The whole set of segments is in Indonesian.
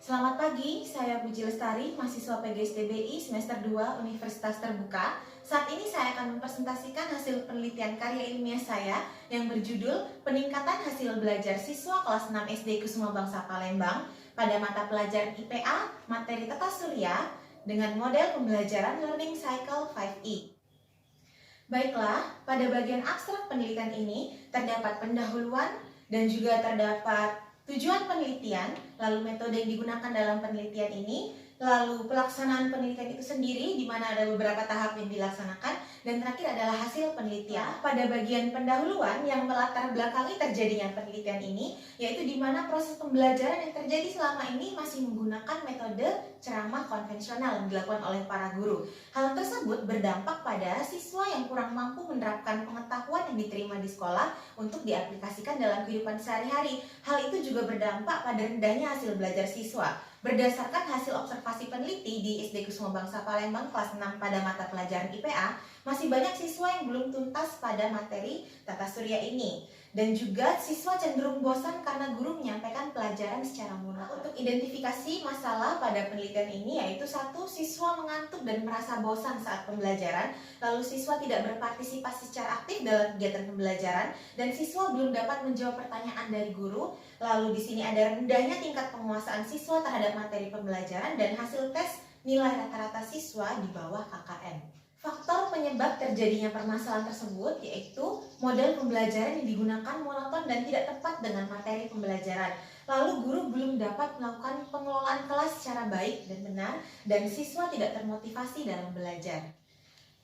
Selamat pagi, saya Puji Lestari, mahasiswa PGSTBI semester 2 Universitas Terbuka. Saat ini saya akan mempresentasikan hasil penelitian karya ilmiah saya yang berjudul Peningkatan Hasil Belajar Siswa Kelas 6 SD Kusuma Bangsa Palembang pada mata pelajaran IPA, materi tata surya dengan model pembelajaran Learning Cycle 5E. Baiklah, pada bagian abstrak penelitian ini terdapat pendahuluan dan juga terdapat tujuan penelitian, lalu metode yang digunakan dalam penelitian ini, lalu pelaksanaan penelitian itu sendiri di mana ada beberapa tahap yang dilaksanakan, dan terakhir adalah hasil penelitian. Pada bagian pendahuluan yang melatar belakangi terjadinya penelitian ini, yaitu di mana proses pembelajaran yang terjadi selama ini masih menggunakan metode ceramah konvensional yang dilakukan oleh para guru. Hal tersebut berdampak pada siswa yang kurang mampu menerapkan pengetahuan yang diterima di sekolah untuk diaplikasikan dalam kehidupan sehari-hari. Hal itu juga berdampak pada rendahnya hasil belajar siswa. Berdasarkan hasil observasi peneliti di SD Kusuma Bangsa Palembang kelas 6 pada mata pelajaran IPA, masih banyak siswa yang belum tuntas pada materi tata surya ini. Dan juga siswa cenderung bosan karena guru menyampaikan pelajaran secara monoton. Untuk identifikasi masalah pada penelitian ini yaitu satu, siswa mengantuk dan merasa bosan saat pembelajaran, lalu siswa tidak berpartisipasi secara aktif dalam kegiatan pembelajaran, dan siswa belum dapat menjawab pertanyaan dari guru. Lalu di sini ada rendahnya tingkat penguasaan siswa terhadap materi pembelajaran dan hasil tes nilai rata-rata siswa di bawah KKM. Faktor penyebab terjadinya permasalahan tersebut yaitu model pembelajaran yang digunakan monoton dan tidak tepat dengan materi pembelajaran. Lalu guru belum dapat melakukan pengelolaan kelas secara baik dan benar, dan siswa tidak termotivasi dalam belajar.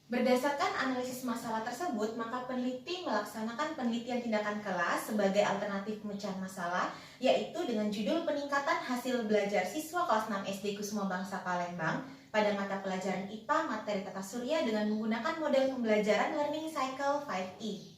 Berdasarkan analisis masalah tersebut, maka peneliti melaksanakan penelitian tindakan kelas sebagai alternatif pemecahan masalah, yaitu dengan judul Peningkatan Hasil Belajar Siswa Kelas 6 SD Kusuma Bangsa Palembang pada mata pelajaran IPA materi tata surya dengan menggunakan model pembelajaran Learning Cycle 5E.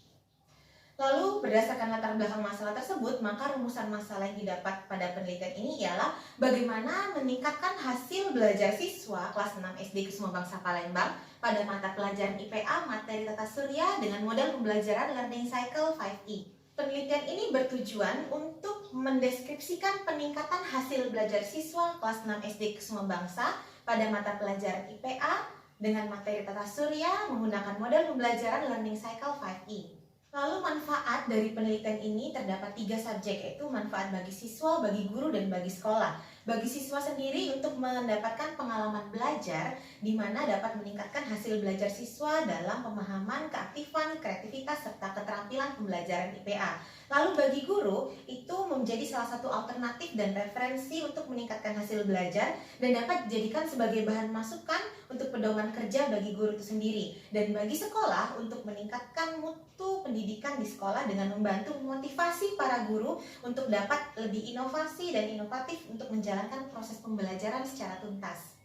Lalu berdasarkan latar belakang masalah tersebut, maka rumusan masalah yang didapat pada penelitian ini ialah bagaimana meningkatkan hasil belajar siswa kelas 6 SD Kusuma Bangsa Palembang pada mata pelajaran IPA materi tata surya dengan model pembelajaran Learning Cycle 5E. Penelitian ini bertujuan untuk mendeskripsikan peningkatan hasil belajar siswa kelas 6 SD Kusuma Bangsa pada mata pelajaran IPA dengan materi tata surya menggunakan model pembelajaran Learning Cycle 5E. Lalu manfaat dari penelitian ini terdapat 3 subjek, yaitu manfaat bagi siswa, bagi guru, dan bagi sekolah. Bagi siswa sendiri untuk mendapatkan pengalaman belajar di mana dapat meningkatkan hasil belajar siswa dalam pemahaman, keaktifan, kreativitas, serta keterampilan pembelajaran IPA. Lalu bagi guru itu menjadi salah satu alternatif dan referensi untuk meningkatkan hasil belajar dan dapat dijadikan sebagai bahan masukan untuk pedoman kerja bagi guru itu sendiri. Dan bagi sekolah untuk meningkatkan mutu pendidikan di sekolah dengan membantu memotivasi para guru untuk dapat lebih inovasi dan inovatif untuk menjalankan proses pembelajaran secara tuntas.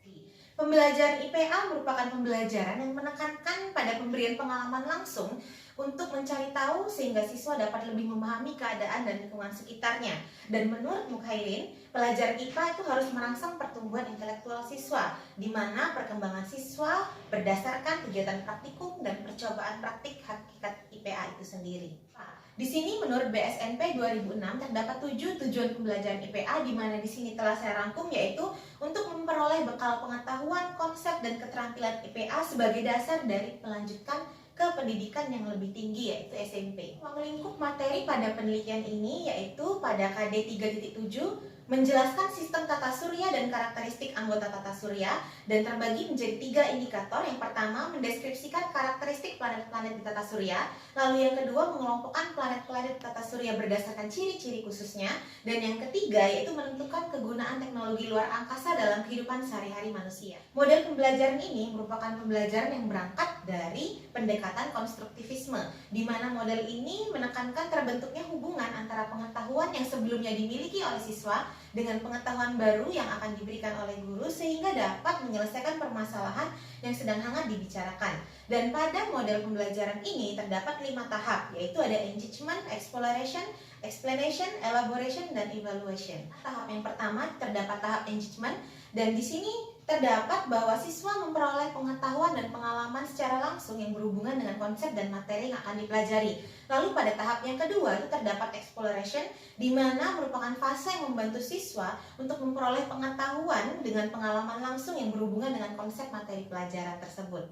Pembelajaran IPA merupakan pembelajaran yang menekankan pada pemberian pengalaman langsung untuk mencari tahu sehingga siswa dapat lebih memahami keadaan dan lingkungan sekitarnya. Dan menurut Mukhairin, pelajaran IPA itu harus merangsang pertumbuhan intelektual siswa, di mana perkembangan siswa berdasarkan kegiatan praktikum dan percobaan praktik hakikat IPA itu sendiri. Di sini menurut BSNP 2006 terdapat 7 tujuan pembelajaran IPA, di mana di sini telah saya rangkum, yaitu untuk memperoleh bekal pengetahuan, konsep, dan keterampilan IPA sebagai dasar dari pelanjutan ke pendidikan yang lebih tinggi, yaitu SMP. Ruang lingkup materi pada penelitian ini yaitu pada KD 3.7 menjelaskan sistem tata surya dan karakteristik anggota tata surya, dan terbagi menjadi 3 indikator. Yang pertama mendeskripsikan karakteristik planet-planet di tata surya, lalu yang kedua mengelompokkan planet-planet di tata surya berdasarkan ciri-ciri khususnya, dan yang ketiga yaitu menentukan kegunaan teknologi luar angkasa dalam kehidupan sehari-hari manusia. Model pembelajaran ini merupakan pembelajaran yang berangkat dari pendekatan konstruktivisme, di mana model ini menekankan terbentuknya hubungan antara pengetahuan yang sebelumnya dimiliki oleh siswa dengan pengetahuan baru yang akan diberikan oleh guru sehingga dapat menyelesaikan permasalahan yang sedang hangat dibicarakan. Dan pada model pembelajaran ini terdapat 5 tahap, yaitu ada engagement, exploration, explanation, elaboration, dan evaluation. Tahap yang pertama terdapat tahap engagement, dan di sini terdapat bahwa siswa memperoleh pengetahuan dan pengalaman secara langsung yang berhubungan dengan konsep dan materi yang akan dipelajari. Lalu pada tahap yang kedua itu terdapat exploration, di mana merupakan fase yang membantu siswa untuk memperoleh pengetahuan dengan pengalaman langsung yang berhubungan dengan konsep materi pelajaran tersebut.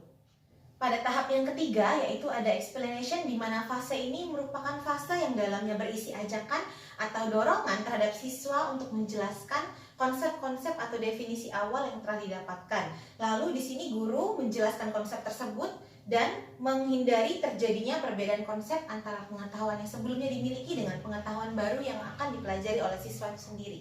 Pada tahap yang ketiga yaitu ada explanation, di mana fase ini merupakan fase yang dalamnya berisi ajakan atau dorongan terhadap siswa untuk menjelaskan konsep-konsep atau definisi awal yang telah didapatkan. Lalu di sini guru menjelaskan konsep tersebut dan menghindari terjadinya perbedaan konsep antara pengetahuan yang sebelumnya dimiliki dengan pengetahuan baru yang akan dipelajari oleh siswa itu sendiri.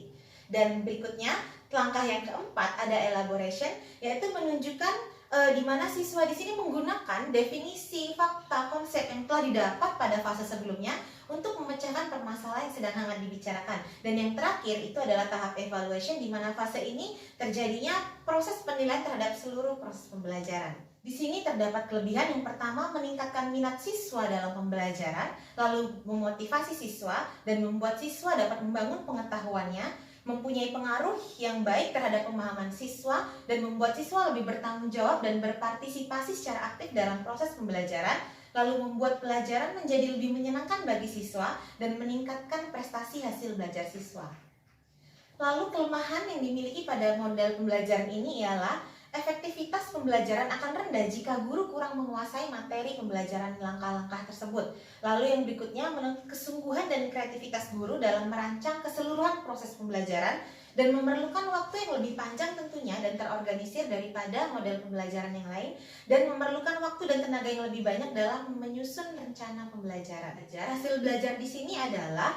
Dan berikutnya, langkah yang keempat ada elaboration, yaitu menunjukkan di mana siswa di sini menggunakan definisi, fakta, konsep yang telah didapat pada fase sebelumnya untuk memecahkan permasalahan yang sedang hangat dibicarakan. Dan yang terakhir itu adalah tahap evaluation, di mana fase ini terjadinya proses penilaian terhadap seluruh proses pembelajaran. Di sini terdapat kelebihan. Yang pertama, meningkatkan minat siswa dalam pembelajaran, lalu memotivasi siswa dan membuat siswa dapat membangun pengetahuannya, mempunyai pengaruh yang baik terhadap pemahaman siswa, dan membuat siswa lebih bertanggung jawab dan berpartisipasi secara aktif dalam proses pembelajaran, lalu membuat pelajaran menjadi lebih menyenangkan bagi siswa dan meningkatkan prestasi hasil belajar siswa. Lalu kelemahan yang dimiliki pada model pembelajaran ini ialah efektivitas pembelajaran akan rendah jika guru kurang menguasai materi pembelajaran langkah-langkah tersebut. Lalu yang berikutnya, menuntut kesungguhan dan kreativitas guru dalam merancang keseluruhan proses pembelajaran dan memerlukan waktu yang lebih panjang tentunya dan terorganisir daripada model pembelajaran yang lain, dan memerlukan waktu dan tenaga yang lebih banyak dalam menyusun rencana pembelajaran. Hasil belajar di sini adalah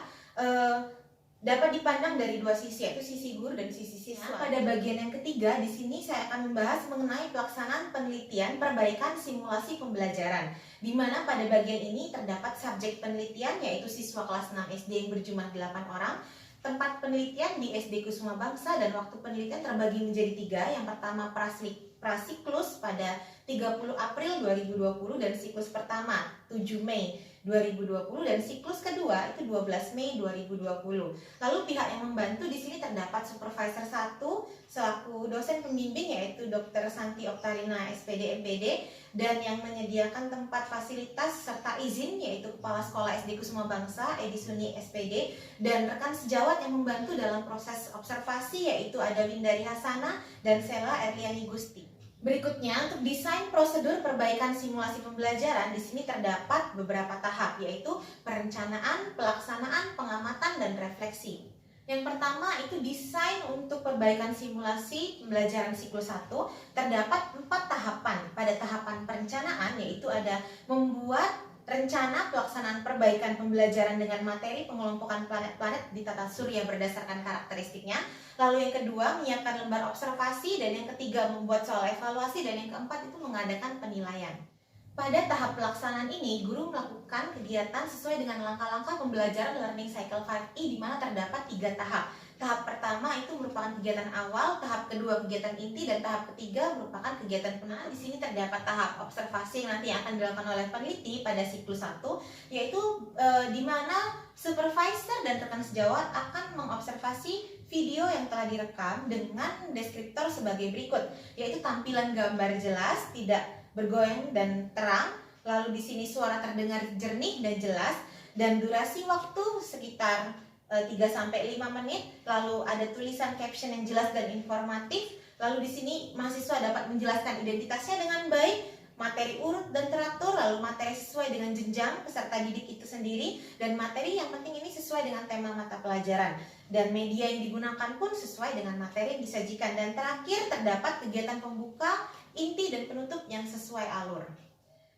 dapat dipandang dari dua sisi, yaitu sisi guru dan sisi siswa. Pada bagian yang ketiga, di sini saya akan membahas mengenai pelaksanaan penelitian perbaikan simulasi pembelajaran, di mana pada bagian ini terdapat subjek penelitian, yaitu siswa kelas 6 SD yang berjumlah 8 orang, tempat penelitian di SD Kusuma Bangsa, dan waktu penelitian terbagi menjadi 3. Yang pertama prasiklus pada 30 April 2020 dan siklus pertama 7 Mei 2020, dan siklus kedua itu 12 Mei 2020. Lalu pihak yang membantu di sini terdapat supervisor 1 selaku dosen pembimbing, yaitu Dr. Santi Oktarina SPD MPD, dan yang menyediakan tempat fasilitas serta izin yaitu Kepala Sekolah SD Kusuma Bangsa Edi Suni SPD, dan rekan sejawat yang membantu dalam proses observasi yaitu ada Windari Hasana dan Sela Erliani Gusti. Berikutnya, untuk desain prosedur perbaikan simulasi pembelajaran, di sini terdapat beberapa tahap, yaitu perencanaan, pelaksanaan, pengamatan, dan refleksi. Yang pertama itu desain untuk perbaikan simulasi pembelajaran siklus 1. Terdapat 4 tahapan. Pada tahapan perencanaan, yaitu ada membuat rencana pelaksanaan perbaikan pembelajaran dengan materi pengelompokan planet-planet di tata surya berdasarkan karakteristiknya. Lalu yang kedua, menyiapkan lembar observasi, dan yang ketiga membuat soal evaluasi, dan yang keempat itu mengadakan penilaian. Pada tahap pelaksanaan ini, guru melakukan kegiatan sesuai dengan langkah-langkah pembelajaran Learning Cycle 5E, di mana terdapat 3 tahap. Tahap pertama itu merupakan kegiatan awal, tahap kedua kegiatan inti, dan tahap ketiga merupakan kegiatan penutup. Di sini terdapat tahap observasi yang nanti akan dilakukan oleh peneliti pada siklus 1, yaitu di mana supervisor dan rekan sejawat akan mengobservasi video yang telah direkam dengan deskriptor sebagai berikut, yaitu tampilan gambar jelas, tidak bergoyang dan terang, lalu di sini suara terdengar jernih dan jelas, dan durasi waktu sekitar 3-5 menit, lalu ada tulisan caption yang jelas dan informatif, lalu di sini mahasiswa dapat menjelaskan identitasnya dengan baik, materi urut dan teratur, lalu materi sesuai dengan jenjang peserta didik itu sendiri, dan materi yang penting ini sesuai dengan tema mata pelajaran, dan media yang digunakan pun sesuai dengan materi yang disajikan, dan terakhir terdapat kegiatan pembuka, inti, dan penutup yang sesuai alur.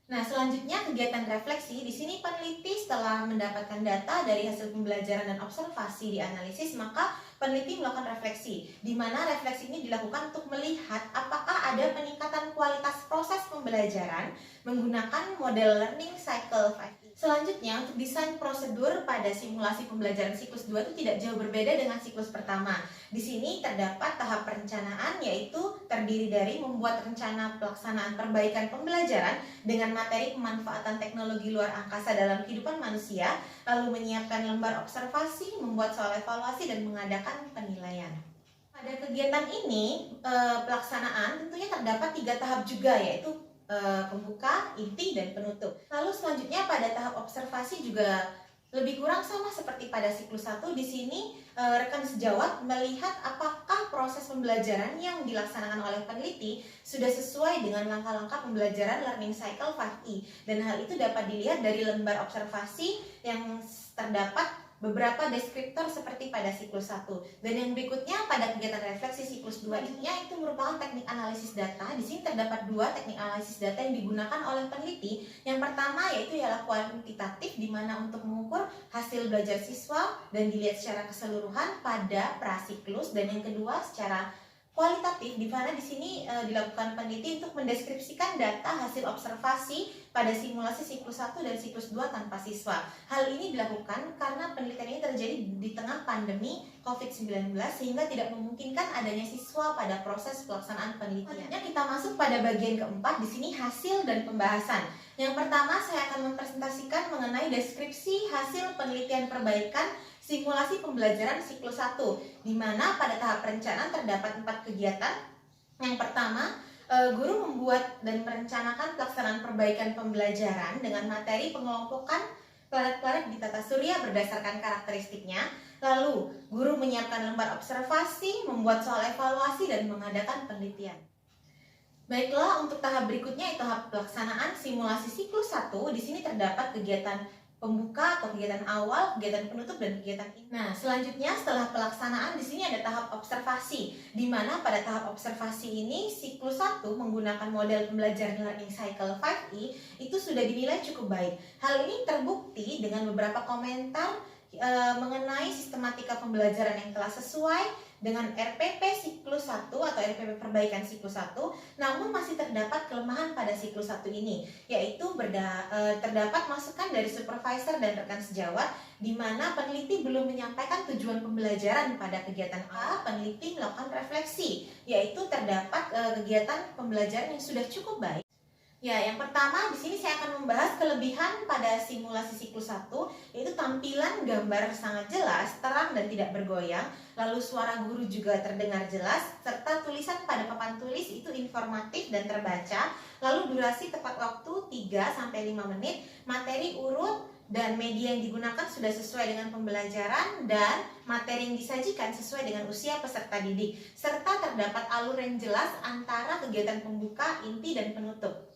Nah, selanjutnya kegiatan refleksi. Di sini peneliti setelah mendapatkan data dari hasil pembelajaran dan observasi dianalisis, maka peneliti melakukan refleksi, di mana refleksi ini dilakukan untuk melihat apakah ada peningkatan kualitas proses pembelajaran menggunakan model Learning Cycle 5E. Selanjutnya, untuk desain prosedur pada simulasi pembelajaran siklus 2 itu tidak jauh berbeda dengan siklus pertama. Di sini terdapat tahap perencanaan, yaitu terdiri dari membuat rencana pelaksanaan perbaikan pembelajaran dengan materi pemanfaatan teknologi luar angkasa dalam kehidupan manusia, lalu menyiapkan lembar observasi, membuat soal evaluasi, dan mengadakan penilaian. Pada kegiatan ini, pelaksanaan tentunya terdapat 3 tahap juga, yaitu pembuka, inti, dan penutup. Lalu selanjutnya pada tahap observasi juga lebih kurang sama seperti pada siklus 1. Di sini rekan sejawat melihat apakah proses pembelajaran yang dilaksanakan oleh peneliti sudah sesuai dengan langkah-langkah pembelajaran Learning Cycle 5E. Dan hal itu dapat dilihat dari lembar observasi yang terdapat beberapa deskriptor seperti pada siklus 1. Dan yang berikutnya pada kegiatan refleksi siklus 2 ini itu merupakan teknik analisis data. Di sini terdapat 2 teknik analisis data yang digunakan oleh peneliti. Yang pertama yaitu ialah kuantitatif, di mana untuk mengukur hasil belajar siswa dan dilihat secara keseluruhan pada prasiklus, dan yang kedua secara kualitatif, di mana di sini dilakukan peneliti untuk mendeskripsikan data hasil observasi pada simulasi siklus 1 dan siklus 2 tanpa siswa. Hal ini dilakukan karena penelitian ini terjadi di tengah pandemi COVID-19 sehingga tidak memungkinkan adanya siswa pada proses pelaksanaan penelitian. Selanjutnya kita masuk pada bagian keempat, di sini hasil dan pembahasan. Yang pertama saya akan mempresentasikan mengenai deskripsi hasil penelitian perbaikan simulasi pembelajaran siklus 1, di mana pada tahap perencanaan terdapat 4 kegiatan. Yang pertama, guru membuat dan merencanakan pelaksanaan perbaikan pembelajaran dengan materi pengelompokan planet-planet di tata surya berdasarkan karakteristiknya. Lalu, guru menyiapkan lembar observasi, membuat soal evaluasi, dan mengadakan penelitian. Baiklah, untuk tahap berikutnya, tahap pelaksanaan simulasi siklus 1. Di sini terdapat kegiatan pembuka atau kegiatan awal, kegiatan penutup, dan kegiatan inti. Nah, selanjutnya setelah pelaksanaan di sini ada tahap observasi, di mana pada tahap observasi ini siklus 1 menggunakan model pembelajaran Learning Cycle 5E itu sudah dinilai cukup baik. Hal ini terbukti dengan beberapa komentar mengenai sistematika pembelajaran yang telah sesuai dengan RPP siklus 1 atau RPP perbaikan siklus 1, namun masih terdapat kelemahan pada siklus 1 ini, yaitu terdapat masukan dari supervisor dan rekan sejawat di mana peneliti belum menyampaikan tujuan pembelajaran pada kegiatan A. Peneliti melakukan refleksi, yaitu terdapat kegiatan pembelajaran yang sudah cukup baik. Ya, yang pertama di sini saya akan membahas kelebihan pada simulasi siklus 1, yaitu tampilan gambar sangat jelas, terang dan tidak bergoyang, lalu suara guru juga terdengar jelas, serta tulisan pada papan tulis itu informatif dan terbaca, lalu durasi tepat waktu 3-5 menit, materi urut dan media yang digunakan sudah sesuai dengan pembelajaran, dan materi yang disajikan sesuai dengan usia peserta didik, serta terdapat alur yang jelas antara kegiatan pembuka, inti, dan penutup.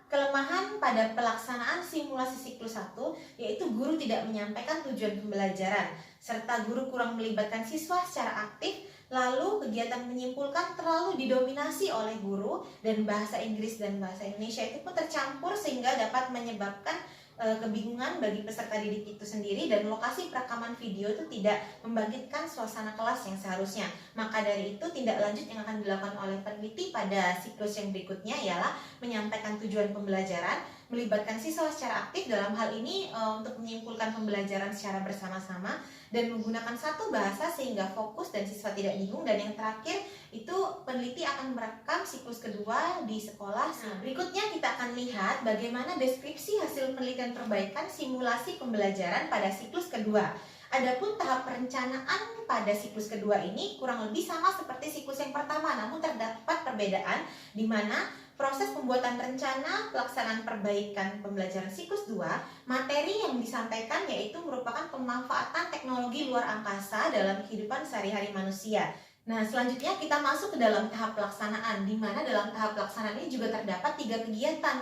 Kelemahan pada pelaksanaan simulasi siklus 1 yaitu guru tidak menyampaikan tujuan pembelajaran, serta guru kurang melibatkan siswa secara aktif, lalu kegiatan menyimpulkan terlalu didominasi oleh guru, dan bahasa Inggris dan bahasa Indonesia itu pun tercampur sehingga dapat menyebabkan kebingungan bagi peserta didik itu sendiri, dan lokasi perekaman video itu tidak membangkitkan suasana kelas yang seharusnya. Maka dari itu tindak lanjut yang akan dilakukan oleh peneliti pada siklus yang berikutnya ialah menyampaikan tujuan pembelajaran, melibatkan siswa secara aktif dalam hal ini untuk menyimpulkan pembelajaran secara bersama-sama, dan menggunakan satu bahasa sehingga fokus dan siswa tidak bingung. Dan yang terakhir itu peneliti akan merekam siklus kedua di sekolah. Berikutnya kita akan lihat bagaimana deskripsi hasil penelitian perbaikan simulasi pembelajaran pada siklus kedua. Adapun tahap perencanaan pada siklus kedua ini kurang lebih sama seperti siklus yang pertama, namun terdapat perbedaan di mana proses pembuatan rencana pelaksanaan perbaikan pembelajaran siklus 2, materi yang disampaikan yaitu merupakan pemanfaatan teknologi luar angkasa dalam kehidupan sehari-hari manusia. Nah, selanjutnya kita masuk ke dalam tahap pelaksanaan, di mana dalam tahap pelaksanaan ini juga terdapat 3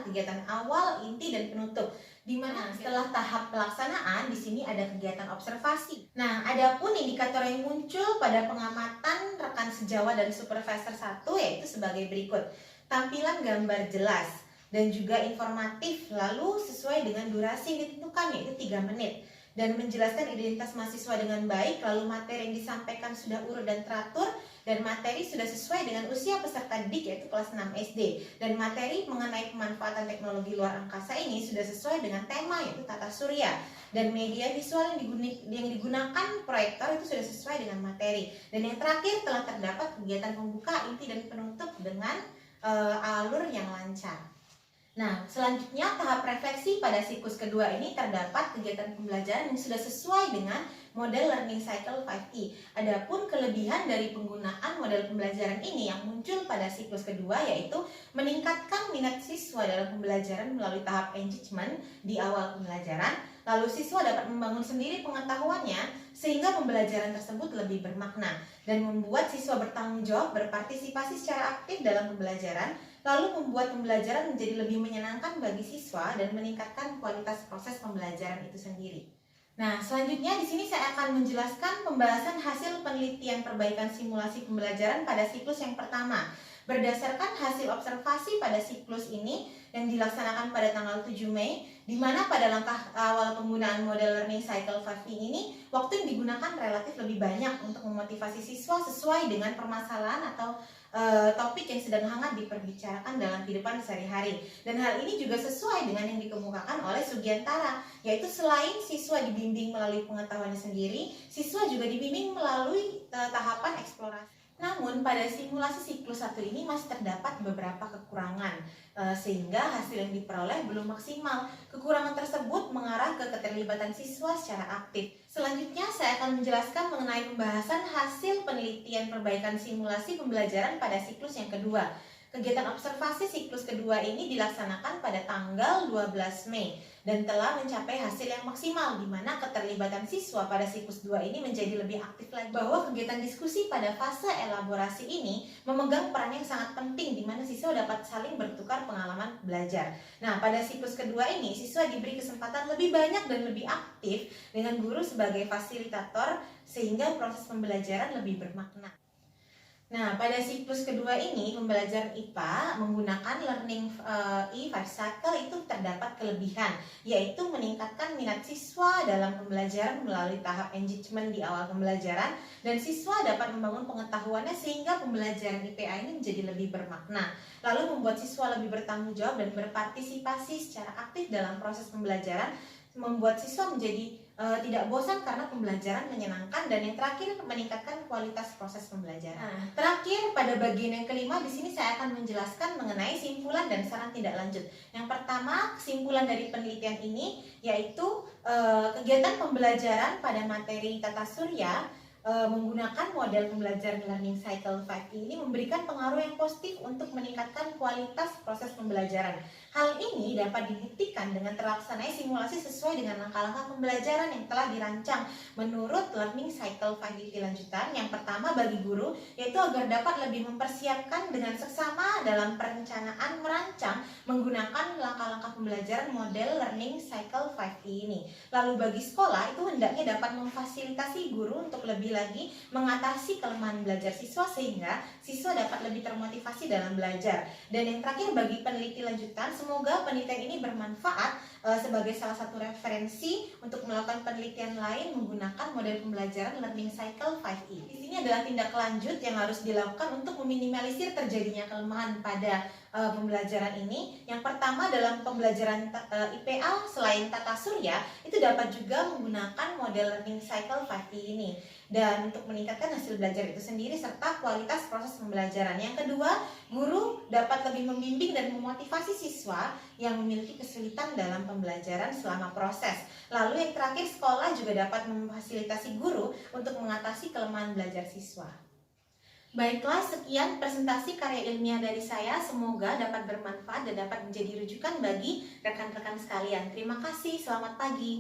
kegiatan awal, inti, dan penutup. Di mana setelah tahap pelaksanaan di sini ada kegiatan observasi. Nah, adapun indikator yang muncul pada pengamatan rekan sejawat dan supervisor 1 yaitu sebagai berikut. Tampilan gambar jelas dan juga informatif, lalu sesuai dengan durasi yang ditentukan yaitu 3 menit, dan menjelaskan identitas mahasiswa dengan baik, lalu materi yang disampaikan sudah urut dan teratur, dan materi sudah sesuai dengan usia peserta didik yaitu kelas 6 SD, dan materi mengenai pemanfaatan teknologi luar angkasa ini sudah sesuai dengan tema yaitu tata surya, dan media visual yang digunakan proyektor itu sudah sesuai dengan materi, dan yang terakhir telah terdapat kegiatan pembuka, inti, dan penutup dengan alur yang lancar. Nah, selanjutnya tahap refleksi pada siklus kedua ini terdapat kegiatan pembelajaran yang sudah sesuai dengan model Learning Cycle 5E. Adapun kelebihan dari penggunaan model pembelajaran ini yang muncul pada siklus kedua yaitu meningkatkan minat siswa dalam pembelajaran melalui tahap engagement di awal pembelajaran. Lalu siswa dapat membangun sendiri pengetahuannya sehingga pembelajaran tersebut lebih bermakna dan membuat siswa bertanggung jawab berpartisipasi secara aktif dalam pembelajaran, lalu membuat pembelajaran menjadi lebih menyenangkan bagi siswa dan meningkatkan kualitas proses pembelajaran itu sendiri. Nah, selanjutnya di sini saya akan menjelaskan pembahasan hasil penelitian perbaikan simulasi pembelajaran pada siklus yang pertama. Berdasarkan hasil observasi pada siklus ini yang dilaksanakan pada tanggal 7 Mei, di mana pada langkah awal penggunaan model Learning Cycle 5E ini, waktu yang digunakan relatif lebih banyak untuk memotivasi siswa sesuai dengan permasalahan atau topik yang sedang hangat diperbicarakan dalam kehidupan sehari-hari. Dan hal ini juga sesuai dengan yang dikemukakan oleh Sugiantara, yaitu selain siswa dibimbing melalui pengetahuannya sendiri, siswa juga dibimbing melalui tahapan eksplorasi. Namun pada simulasi siklus 1 ini masih terdapat beberapa kekurangan sehingga hasil yang diperoleh belum maksimal. Kekurangan tersebut mengarah ke keterlibatan siswa secara aktif. Selanjutnya saya akan menjelaskan mengenai pembahasan hasil penelitian perbaikan simulasi pembelajaran pada siklus yang kedua. Kegiatan observasi siklus kedua ini dilaksanakan pada tanggal 12 Mei dan telah mencapai hasil yang maksimal di mana keterlibatan siswa pada siklus 2 ini menjadi lebih aktif lagi. Bahwa kegiatan diskusi pada fase elaborasi ini memegang peran yang sangat penting di mana siswa dapat saling bertukar pengalaman belajar. Nah, pada siklus kedua ini siswa diberi kesempatan lebih banyak dan lebih aktif dengan guru sebagai fasilitator sehingga proses pembelajaran lebih bermakna. Nah, pada siklus kedua ini, pembelajaran IPA menggunakan Learning E5 Cycle itu terdapat kelebihan, yaitu meningkatkan minat siswa dalam pembelajaran melalui tahap engagement di awal pembelajaran, dan siswa dapat membangun pengetahuannya sehingga pembelajaran IPA ini menjadi lebih bermakna, lalu membuat siswa lebih bertanggung jawab dan berpartisipasi secara aktif dalam proses pembelajaran, membuat siswa menjadi tidak bosan karena pembelajaran menyenangkan, dan yang terakhir meningkatkan kualitas proses pembelajaran. Terakhir pada bagian yang kelima di sini saya akan menjelaskan mengenai simpulan dan saran tindak lanjut. Yang pertama, kesimpulan dari penelitian ini yaitu kegiatan pembelajaran pada materi tata surya menggunakan model pembelajaran Learning Cycle 5E ini memberikan pengaruh yang positif untuk meningkatkan kualitas proses pembelajaran. Hal ini dapat dibuktikan dengan terlaksananya simulasi sesuai dengan langkah-langkah pembelajaran yang telah dirancang menurut Learning Cycle 5E lanjutan. Yang pertama bagi guru, yaitu agar dapat lebih mempersiapkan dengan seksama dalam perencanaan merancang menggunakan langkah-langkah pembelajaran model Learning Cycle 5E ini. Lalu bagi sekolah, itu hendaknya dapat memfasilitasi guru untuk lebih lagi mengatasi kelemahan belajar siswa sehingga siswa dapat lebih termotivasi dalam belajar. Dan yang terakhir bagi peneliti lanjutan, semoga penelitian ini bermanfaat sebagai salah satu referensi untuk melakukan penelitian lain menggunakan model pembelajaran Learning Cycle 5E. Di sini adalah tindak lanjut yang harus dilakukan untuk meminimalisir terjadinya kelemahan pada pembelajaran ini. Yang pertama, dalam pembelajaran IPA selain tata surya itu dapat juga menggunakan model Learning Cycle 5E ini, dan untuk meningkatkan hasil belajar itu sendiri serta kualitas proses pembelajaran. Yang kedua, guru dapat lebih membimbing dan memotivasi siswa yang memiliki kesulitan dalam pembelajaran selama proses. Lalu yang terakhir, sekolah juga dapat memfasilitasi guru untuk mengatasi kelemahan belajar siswa. Baiklah, sekian presentasi karya ilmiah dari saya. Semoga dapat bermanfaat dan dapat menjadi rujukan bagi rekan-rekan sekalian. Terima kasih, selamat pagi.